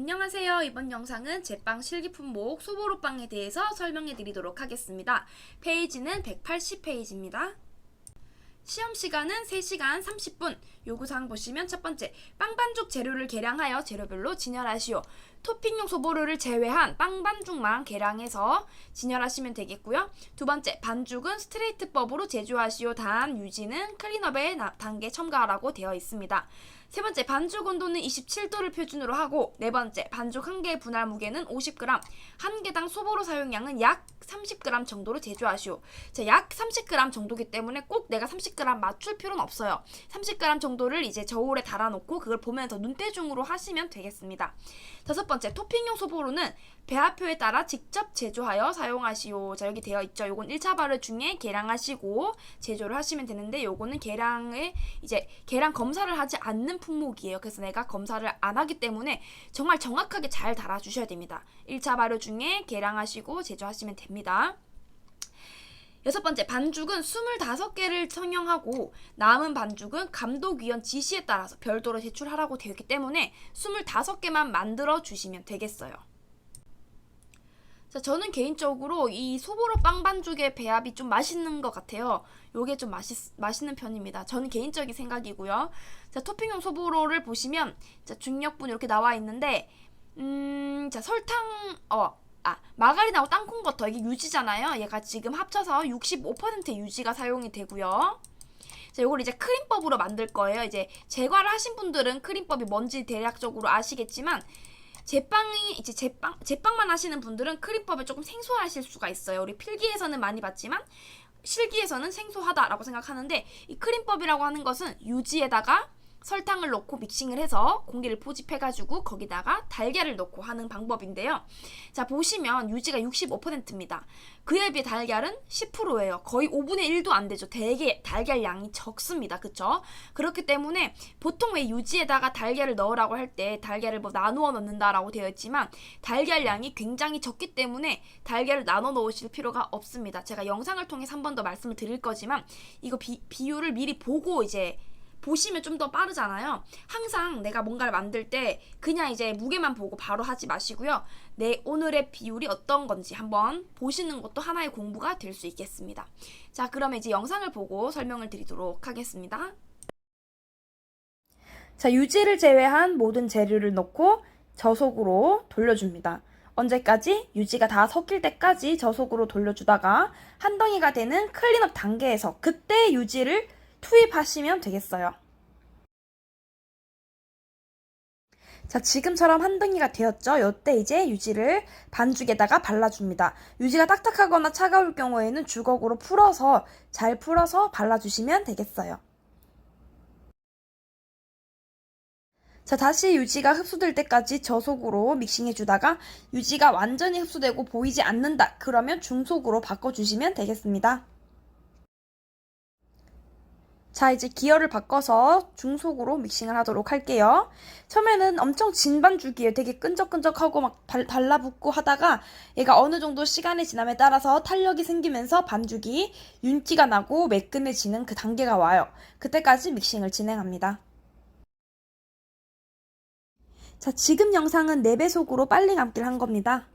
안녕하세요. 이번 영상은 제빵 실기품목 소보로빵에 대해서 설명해 드리도록 하겠습니다. 페이지는 180페이지입니다. 시험 시간은 3시간 30분. 요구사항 보시면 첫 번째, 빵 반죽 재료를 계량하여 재료별로 진열하시오. 토핑용 소보루를 제외한 빵 반죽만 계량해서 진열하시면 되겠고요. 두 번째, 반죽은 스트레이트법으로 제조하시오. 단 유지는 클린업의 단계 첨가하라고 되어 있습니다. 세 번째, 반죽 온도는 27도를 표준으로 하고, 네 번째, 반죽 한 개의 분할 무게는 50g, 한 개당 소보로 사용량은 약 30g 정도로 제조하시오. 자, 약 30g 정도기 때문에 꼭 내가 30g 맞출 필요는 없어요. 30g 정도를 이제 저울에 달아놓고 그걸 보면서 눈대중으로 하시면 되겠습니다. 다섯 번째, 토핑용 소보로는 배합표에 따라 직접 제조하여 사용하시오. 자, 여기 되어 있죠. 요건 1차 발효 중에 계량하시고 제조를 하시면 되는데, 요거는 계량 검사를 하지 않는 품목이에요. 그래서 내가 검사를 안 하기 때문에 정말 정확하게 잘 달아주셔야 됩니다. 1차 발효 중에 계량하시고 제조하시면 됩니다. 여섯 번째, 반죽은 25개를 성형하고 남은 반죽은 감독위원 지시에 따라서 별도로 제출하라고 되어 있기 때문에 25개만 만들어 주시면 되겠어요. 자, 저는 개인적으로 이 소보로 빵 반죽의 배합이 좀 맛있는 것 같아요. 요게 좀 맛있는 편입니다. 저는 개인적인 생각이고요. 자, 토핑용 소보로를 보시면, 자, 중력분 이렇게 나와 있는데, 자, 마가린하고 땅콩버터, 이게 유지잖아요. 얘가 지금 합쳐서 65%의 유지가 사용이 되고요. 자, 요걸 이제 크림법으로 만들 거예요. 이제 제과를 하신 분들은 크림법이 뭔지 대략적으로 아시겠지만, 제빵만 하시는 분들은 크림법을 조금 생소하실 수가 있어요. 우리 필기에서는 많이 봤지만 실기에서는 생소하다라고 생각하는데, 이 크림법이라고 하는 것은 유지에다가 설탕을 넣고 믹싱을 해서 공기를 포집해가지고 거기다가 달걀을 넣고 하는 방법인데요. 자, 보시면 유지가 65%입니다. 그에 비해 달걀은 10%예요. 거의 5분의 1도 안 되죠. 되게 달걀 양이 적습니다. 그쵸? 그렇기 때문에 보통 왜 유지에다가 달걀을 넣으라고 할 때 달걀을 뭐 나누어 넣는다라고 되어 있지만, 달걀 양이 굉장히 적기 때문에 달걀을 나눠 넣으실 필요가 없습니다. 제가 영상을 통해서 한 번 더 말씀을 드릴 거지만, 이거 비율을 미리 보고 이제 보시면 좀 더 빠르잖아요. 항상 내가 뭔가를 만들 때 그냥 이제 무게만 보고 바로 하지 마시고요. 내 오늘의 비율이 어떤 건지 한번 보시는 것도 하나의 공부가 될 수 있겠습니다. 자, 그러면 이제 영상을 보고 설명을 드리도록 하겠습니다. 자, 유지를 제외한 모든 재료를 넣고 저속으로 돌려줍니다. 언제까지? 유지가 다 섞일 때까지 저속으로 돌려주다가 한 덩이가 되는 클린업 단계에서 그때 유지를 투입하시면 되겠어요. 자, 지금처럼 한 덩이가 되었죠? 이때 이제 유지를 반죽에다가 발라줍니다. 유지가 딱딱하거나 차가울 경우에는 주걱으로 잘 풀어서 발라주시면 되겠어요. 자, 다시 유지가 흡수될 때까지 저속으로 믹싱해주다가 유지가 완전히 흡수되고 보이지 않는다. 그러면 중속으로 바꿔주시면 되겠습니다. 자, 이제 기열을 바꿔서 중속으로 믹싱을 하도록 할게요. 처음에는 엄청 진 반죽이에요. 되게 끈적끈적하고 막 달라붙고 하다가 얘가 어느 정도 시간이 지남에 따라서 탄력이 생기면서 반죽이 윤기가 나고 매끈해지는 그 단계가 와요. 그때까지 믹싱을 진행합니다. 자, 지금 영상은 4배속으로 빨리 감기를 한 겁니다.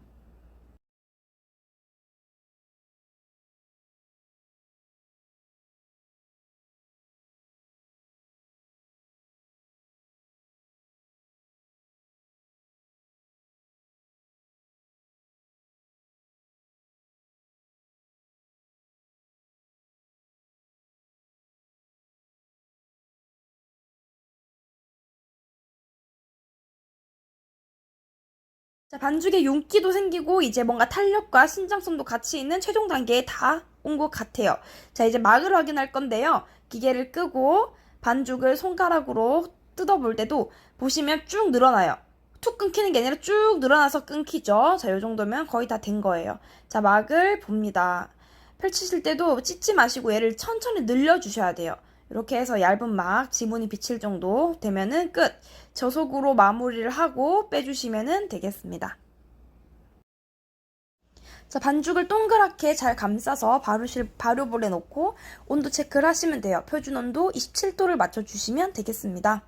자, 반죽에 윤기도 생기고 이제 뭔가 탄력과 신장성도 같이 있는 최종 단계에 다 온 것 같아요. 자, 이제 막을 확인할 건데요. 기계를 끄고 반죽을 손가락으로 뜯어볼 때도 보시면 쭉 늘어나요. 툭 끊기는 게 아니라 쭉 늘어나서 끊기죠. 자, 이 정도면 거의 다 된 거예요. 자, 막을 봅니다. 펼치실 때도 찢지 마시고 얘를 천천히 늘려주셔야 돼요. 이렇게 해서 얇은 막 지문이 비칠 정도 되면은 끝. 저속으로 마무리를 하고 빼주시면 되겠습니다. 자, 반죽을 동그랗게 잘 감싸서 발효볼에 넣고 온도 체크를 하시면 돼요. 표준 온도 27도를 맞춰주시면 되겠습니다.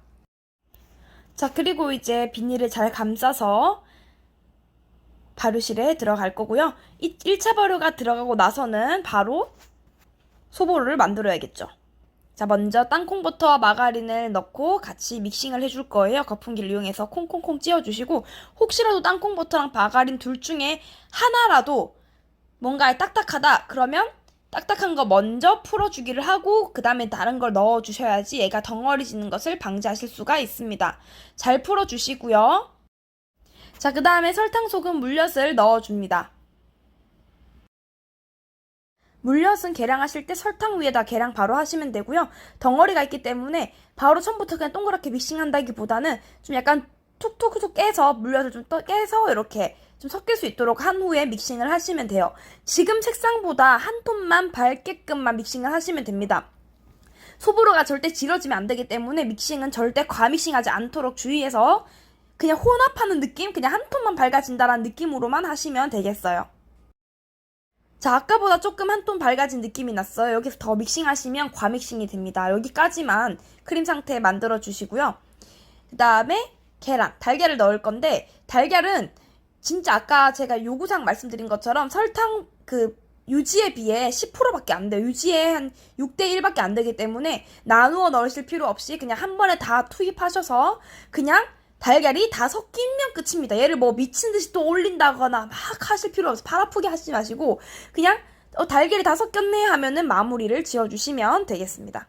자, 그리고 이제 비닐을 잘 감싸서 발효실에 들어갈 거고요. 1차 발효가 들어가고 나서는 바로 소보루를 만들어야겠죠. 자, 먼저 땅콩버터와 마가린을 넣고 같이 믹싱을 해줄 거예요. 거품기를 이용해서 콩콩콩 찧어주시고, 혹시라도 땅콩버터랑 마가린 둘 중에 하나라도 뭔가 딱딱하다 그러면 딱딱한 거 먼저 풀어주기를 하고 그 다음에 다른 걸 넣어주셔야지 얘가 덩어리지는 것을 방지하실 수가 있습니다. 잘 풀어주시고요. 자, 그 다음에 설탕, 소금, 물엿을 넣어줍니다. 물엿은 계량하실 때 설탕 위에다 계량 바로 하시면 되고요. 덩어리가 있기 때문에 바로 처음부터 그냥 동그랗게 믹싱한다기보다는 좀 약간 툭툭툭 깨서 물엿을 좀 깨서 이렇게 좀 섞일 수 있도록 한 후에 믹싱을 하시면 돼요. 지금 색상보다 한 톤만 밝게끔만 믹싱을 하시면 됩니다. 소보루가 절대 질어지면 안 되기 때문에 믹싱은 절대 과믹싱하지 않도록 주의해서 그냥 혼합하는 느낌? 그냥 한 톤만 밝아진다라는 느낌으로만 하시면 되겠어요. 자, 아까보다 조금 한 톤 밝아진 느낌이 났어요. 여기서 더 믹싱하시면 과믹싱이 됩니다. 여기까지만 크림 상태 만들어 주시고요. 그 다음에 계란, 달걀을 넣을 건데 달걀은 진짜 아까 제가 요구사항 말씀드린 것처럼 설탕 유지에 비해 10%밖에 안 돼요. 유지에 한 6대1밖에 안 되기 때문에 나누어 넣으실 필요 없이 그냥 한 번에 다 투입하셔서 그냥 달걀이 다 섞이면 끝입니다. 얘를 뭐 미친 듯이 또 올린다거나 막 하실 필요 없어요. 발 아프게 하시지 마시고 그냥 달걀이 다 섞였네 하면은 마무리를 지어주시면 되겠습니다.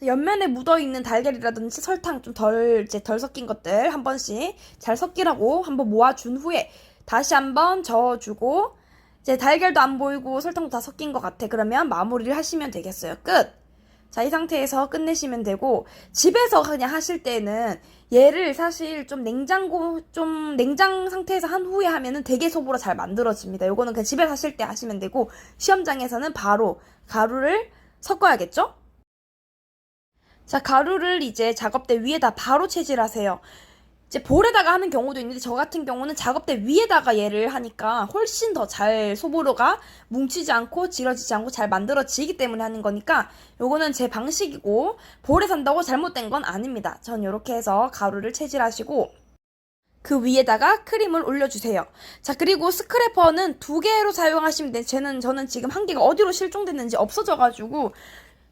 옆면에 묻어있는 달걀이라든지 설탕 좀 덜 섞인 것들 한 번씩 잘 섞이라고 한번 모아준 후에 다시 한번 저어주고 이제 달걀도 안 보이고 설탕도 다 섞인 것 같아. 그러면 마무리를 하시면 되겠어요. 끝! 자, 이 상태에서 끝내시면 되고 집에서 그냥 하실 때는 얘를 사실 좀 냉장 상태에서 한 후에 하면은 되게 소보로 잘 만들어집니다. 요거는 그냥 집에서 하실 때 하시면 되고 시험장에서는 바로 가루를 섞어야겠죠? 자, 가루를 이제 작업대 위에다 바로 채질하세요. 이제 볼에다가 하는 경우도 있는데 저 같은 경우는 작업대 위에다가 얘를 하니까 훨씬 더 잘 소보루가 뭉치지 않고 질어지지 않고 잘 만들어지기 때문에 하는 거니까 요거는 제 방식이고 볼에서 한다고 잘못된 건 아닙니다. 전 이렇게 해서 가루를 채질하시고 그 위에다가 크림을 올려주세요. 자, 그리고 스크래퍼는 2개로 사용하시면 돼요. 저는 지금 1개가 어디로 실종됐는지 없어져가지고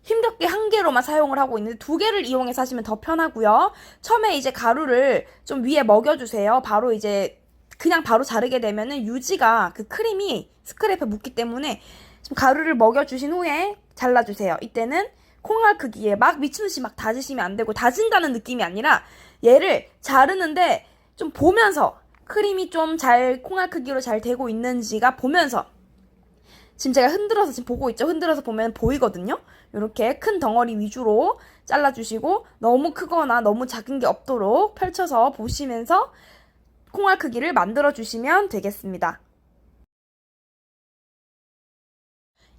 힘겹게 1개로만 사용을 하고 있는데 2개를 이용해서 하시면 더 편하고요. 처음에 이제 가루를 좀 위에 먹여주세요. 바로 이제 그냥 바로 자르게 되면은 유지가 그 크림이 스크래프에 묻기 때문에 좀 가루를 먹여주신 후에 잘라주세요. 이때는 콩알 크기에 막 미친듯이 막 다지시면 안 되고 다진다는 느낌이 아니라 얘를 자르는데 좀 보면서 크림이 좀 잘 콩알 크기로 잘 되고 있는지가 보면서 지금 제가 흔들어서 지금 보고 있죠? 흔들어서 보면 보이거든요? 이렇게 큰 덩어리 위주로 잘라주시고 너무 크거나 너무 작은 게 없도록 펼쳐서 보시면서 콩알 크기를 만들어주시면 되겠습니다.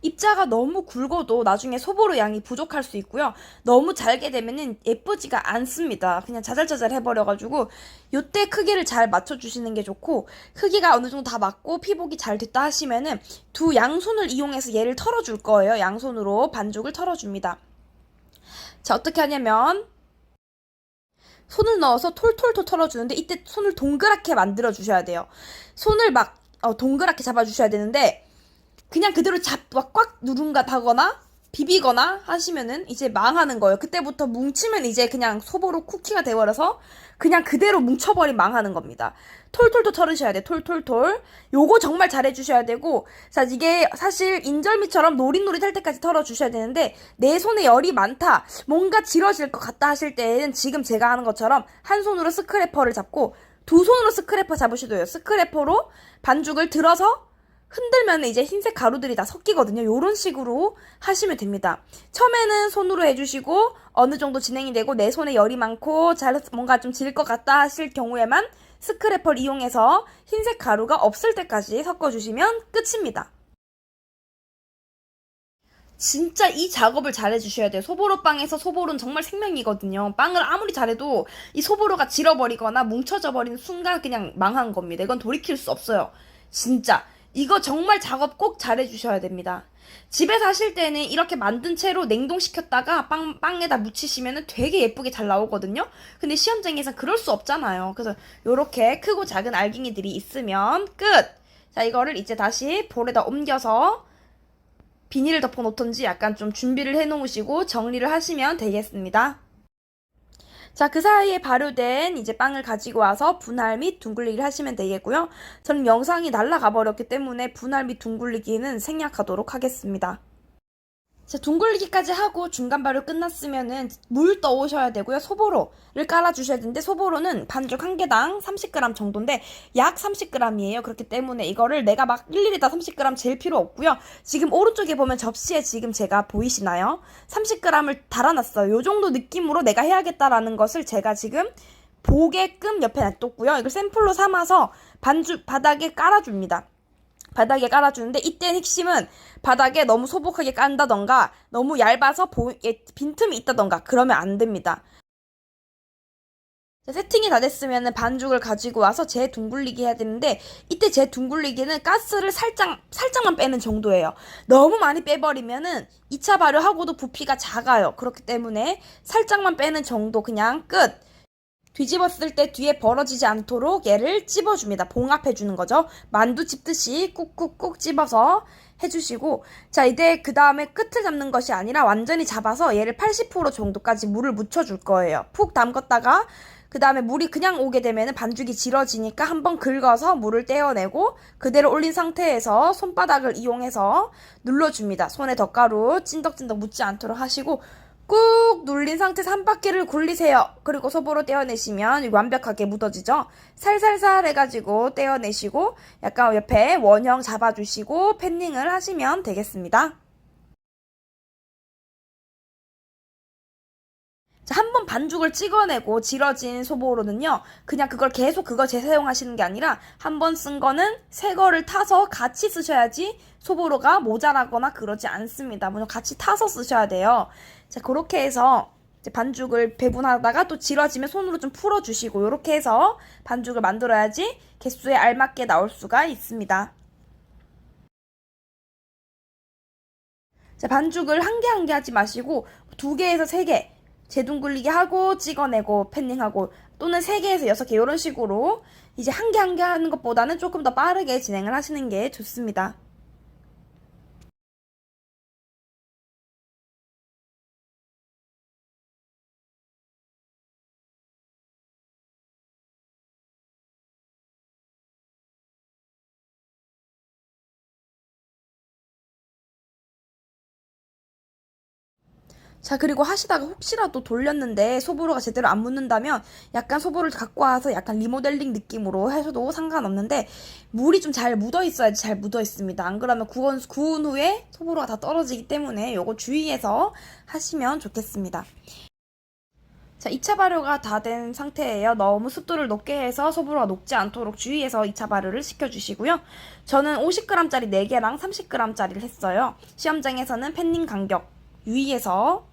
입자가 너무 굵어도 나중에 소보루 양이 부족할 수 있고요. 너무 잘게 되면은 예쁘지가 않습니다. 그냥 자잘자잘 해버려가지고 요때 크기를 잘 맞춰주시는 게 좋고 크기가 어느 정도 다 맞고 피복이 잘 됐다 하시면은 두 양손을 이용해서 얘를 털어줄 거예요. 양손으로 반죽을 털어줍니다. 자, 어떻게 하냐면 손을 넣어서 톨톨톨 털어주는데 이때 손을 동그랗게 만들어 주셔야 돼요. 손을 막 동그랗게 잡아주셔야 되는데 그냥 그대로 꽉 누른다거나 비비거나 하시면은 이제 망하는 거예요. 그때부터 뭉치면 이제 그냥 소보루 쿠키가 돼버려서 그냥 그대로 뭉쳐버린 망하는 겁니다. 톨톨톨 털으셔야 돼. 톨톨톨. 요거 정말 잘해주셔야 되고 자, 이게 사실 인절미처럼 노릿노릿할 때까지 털어주셔야 되는데 내 손에 열이 많다, 뭔가 질어질 것 같다 하실 때는 지금 제가 하는 것처럼 한 손으로 스크래퍼를 잡고 두 손으로 스크래퍼 잡으셔도 돼요. 스크래퍼로 반죽을 들어서 흔들면 이제 흰색 가루들이 다 섞이거든요. 요런 식으로 하시면 됩니다. 처음에는 손으로 해주시고 어느 정도 진행이 되고 내 손에 열이 많고 뭔가 좀 질 것 같다 하실 경우에만 스크래퍼를 이용해서 흰색 가루가 없을 때까지 섞어주시면 끝입니다. 진짜 이 작업을 잘 해주셔야 돼요. 소보루빵에서 소보루는 정말 생명이거든요. 빵을 아무리 잘해도 이 소보루가 질어버리거나 뭉쳐져 버리는 순간 그냥 망한 겁니다. 이건 돌이킬 수 없어요. 진짜 이거 정말 작업 꼭 잘해주셔야 됩니다. 집에서 하실 때는 이렇게 만든 채로 냉동시켰다가 빵에다 묻히시면 되게 예쁘게 잘 나오거든요. 근데 시험장에선 그럴 수 없잖아요. 그래서 요렇게 크고 작은 알갱이들이 있으면 끝! 자, 이거를 이제 다시 볼에다 옮겨서 비닐을 덮어 놓던지 약간 좀 준비를 해 놓으시고 정리를 하시면 되겠습니다. 자, 그 사이에 발효된 이제 빵을 가지고 와서 분할 및 둥글리기를 하시면 되겠고요. 저는 영상이 날아가 버렸기 때문에 분할 및 둥글리기는 생략하도록 하겠습니다. 자, 둥글리기까지 하고 중간 발효 끝났으면은 물 떠오셔야 되고요. 소보로를 깔아주셔야 되는데 소보로는 반죽 한 개당 30g 정도인데 약 30g이에요. 그렇기 때문에 이거를 내가 막 일일이 다 30g 잴 필요 없고요. 지금 오른쪽에 보면 접시에 지금 제가 보이시나요? 30g을 달아놨어요. 요 정도 느낌으로 내가 해야겠다라는 것을 제가 지금 보게끔 옆에 놔뒀고요. 이걸 샘플로 삼아서 반죽 바닥에 깔아줍니다. 바닥에 깔아주는데 이때 핵심은 바닥에 너무 소복하게 깐다던가 너무 얇아서 빈틈이 있다던가 그러면 안 됩니다. 세팅이 다 됐으면 반죽을 가지고 와서 재둥글리기 해야 되는데 이때 재둥글리기는 가스를 살짝만 빼는 정도예요. 너무 많이 빼버리면은 2차 발효하고도 부피가 작아요. 그렇기 때문에 살짝만 빼는 정도 그냥 끝! 뒤집었을 때 뒤에 벌어지지 않도록 얘를 찝어줍니다. 봉합해주는 거죠. 만두 찝듯이 꾹꾹꾹 찝어서 해주시고 자 이제 그 다음에 끝을 잡는 것이 아니라 완전히 잡아서 얘를 80% 정도까지 물을 묻혀줄 거예요. 푹 담궜다가 그 다음에 물이 그냥 오게 되면 반죽이 질어지니까 한번 긁어서 물을 떼어내고 그대로 올린 상태에서 손바닥을 이용해서 눌러줍니다. 손에 덧가루 찐덕찐덕 묻지 않도록 하시고 꾹 눌린 상태에서 한 바퀴를 굴리세요. 그리고 소보로 떼어내시면 완벽하게 묻어지죠. 살살살 해가지고 떼어내시고 약간 옆에 원형 잡아주시고 팬닝을 하시면 되겠습니다. 자, 한번 반죽을 찍어내고 질어진 소보로는요, 그냥 그걸 계속 그거 재사용하시는 게 아니라 한 번 쓴 거는 새 거를 타서 같이 쓰셔야지 소보로가 모자라거나 그러지 않습니다. 물론 같이 타서 쓰셔야 돼요. 자, 그렇게 해서 이제 반죽을 배분하다가 또 질어지면 손으로 좀 풀어주시고 이렇게 해서 반죽을 만들어야지 개수에 알맞게 나올 수가 있습니다. 자, 반죽을 한 개 한 개 하지 마시고 2개에서 3개 재둥글리기 하고 찍어내고 팬닝하고 또는 3개에서 6개 이런 식으로 이제 한 개 한 개 하는 것보다는 조금 더 빠르게 진행을 하시는 게 좋습니다. 자, 그리고 하시다가 혹시라도 돌렸는데 소보로가 제대로 안 묻는다면 약간 소보를 갖고 와서 약간 리모델링 느낌으로 하셔도 상관없는데 물이 좀 잘 묻어 있어야지 잘 묻어 있습니다. 안 그러면 구운 후에 소보로가 다 떨어지기 때문에 요거 주의해서 하시면 좋겠습니다. 자, 2차 발효가 다 된 상태예요. 너무 습도를 높게 해서 소보로가 녹지 않도록 주의해서 2차 발효를 시켜주시고요. 저는 50g짜리 4개랑 30g짜리를 했어요. 시험장에서는 팬닝 간격 유의해서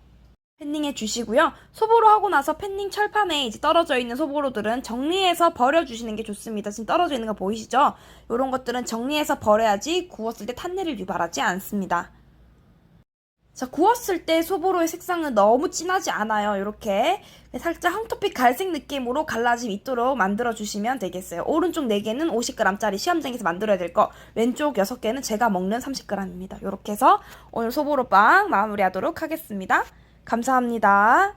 팬닝해 주시고요. 소보로 하고 나서 팬닝 철판에 이제 떨어져 있는 소보로들은 정리해서 버려주시는 게 좋습니다. 지금 떨어져 있는 거 보이시죠? 이런 것들은 정리해서 버려야지 구웠을 때 탄내를 유발하지 않습니다. 자, 구웠을 때 소보로의 색상은 너무 진하지 않아요. 이렇게 살짝 황토빛 갈색 느낌으로 갈라짐 있도록 만들어주시면 되겠어요. 오른쪽 4개는 50g짜리 시험장에서 만들어야 될 거, 왼쪽 6개는 제가 먹는 30g입니다. 이렇게 해서 오늘 소보로빵 마무리하도록 하겠습니다. 감사합니다.